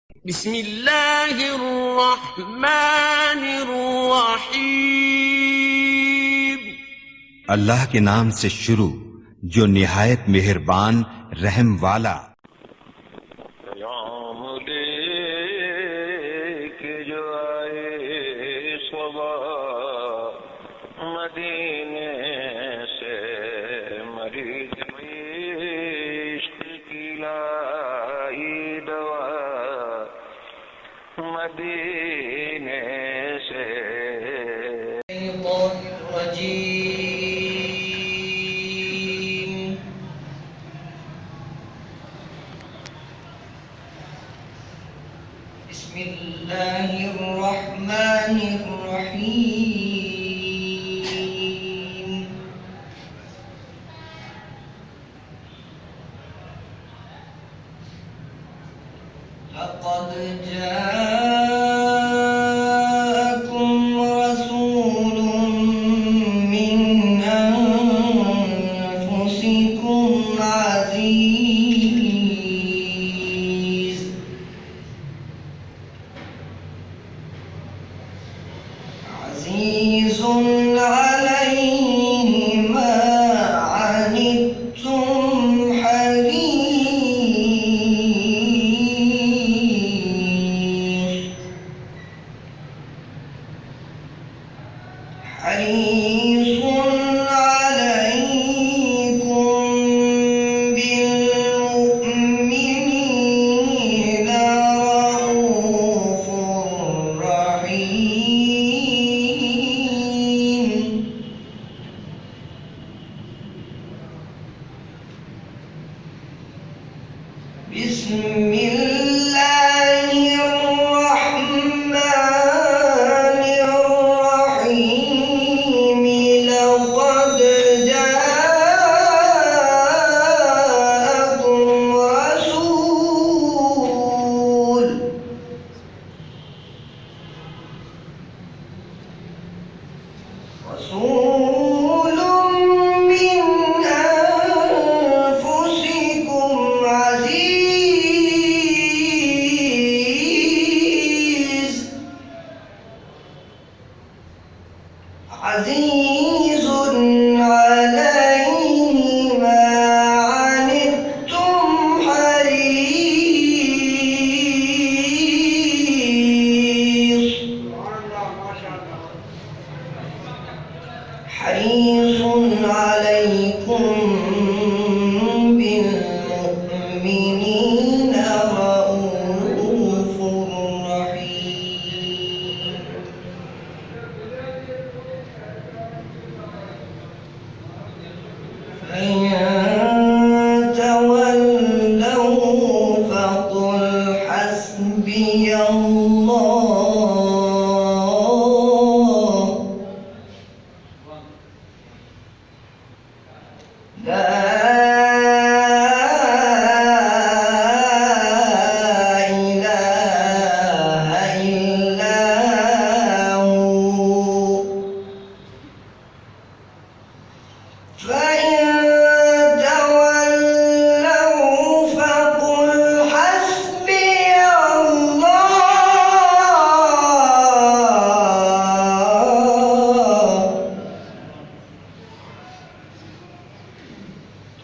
بسم الله الرحمن الرحیم۔ अल्लाह के नाम से शुरू जो निहायत मेहरबान रहम वाला। याम लेके जो आए सुबह मदीने से मरीज इश्क की लाई दवा मदीने से। बिस्मिल्लाहिर्रहमानिर्रहीम। लक़द जाअकुम रसूलुम मिन अनफुसिकुम अज़ीज़ुन अलैहि मा अनित्तुम हरीसुन अलैकुम बिलमुमिनीना रऊफ़ुर रहीम। बिस्मिल्लाहिर्रहमानिर्रहीम। लक़द जाअकुम रसूलुम मिन अनफुसिकुम अज़ीज़ुन अलैहि मा अनित्तुम हरीसुन अलैकुम बिलमुमिनीना रऊफ़ुर रहीम। فإن تولوا فقل حسبي الله لا إله إلا هو। فإن تولوا فقل حسبي الله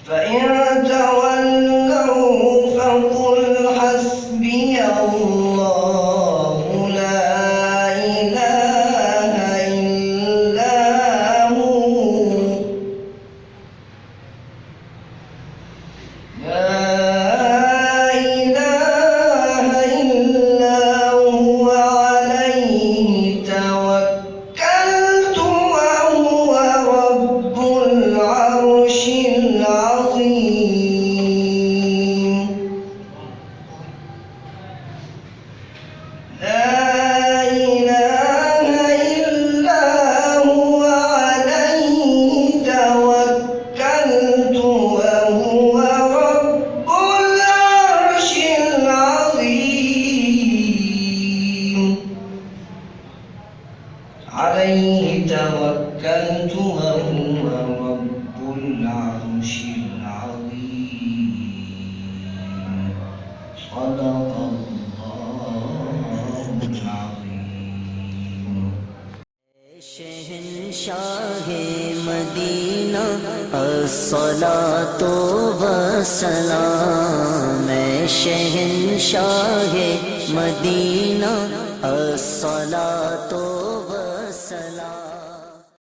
فإن تولوا فقل حسبي الله لا إله إلا هو لا إله إلا هو عليه توكلت وهو رب العرش العظيم لا إله إلا هو عليه توكلت وهو رب العرش العظيم عليه توكلت وهو رب العرش العظيم صدق الله शहंशाहे मदीना अस्सलातु वस्सलाम, मैं शहंशाहे मदीना अस्सलातु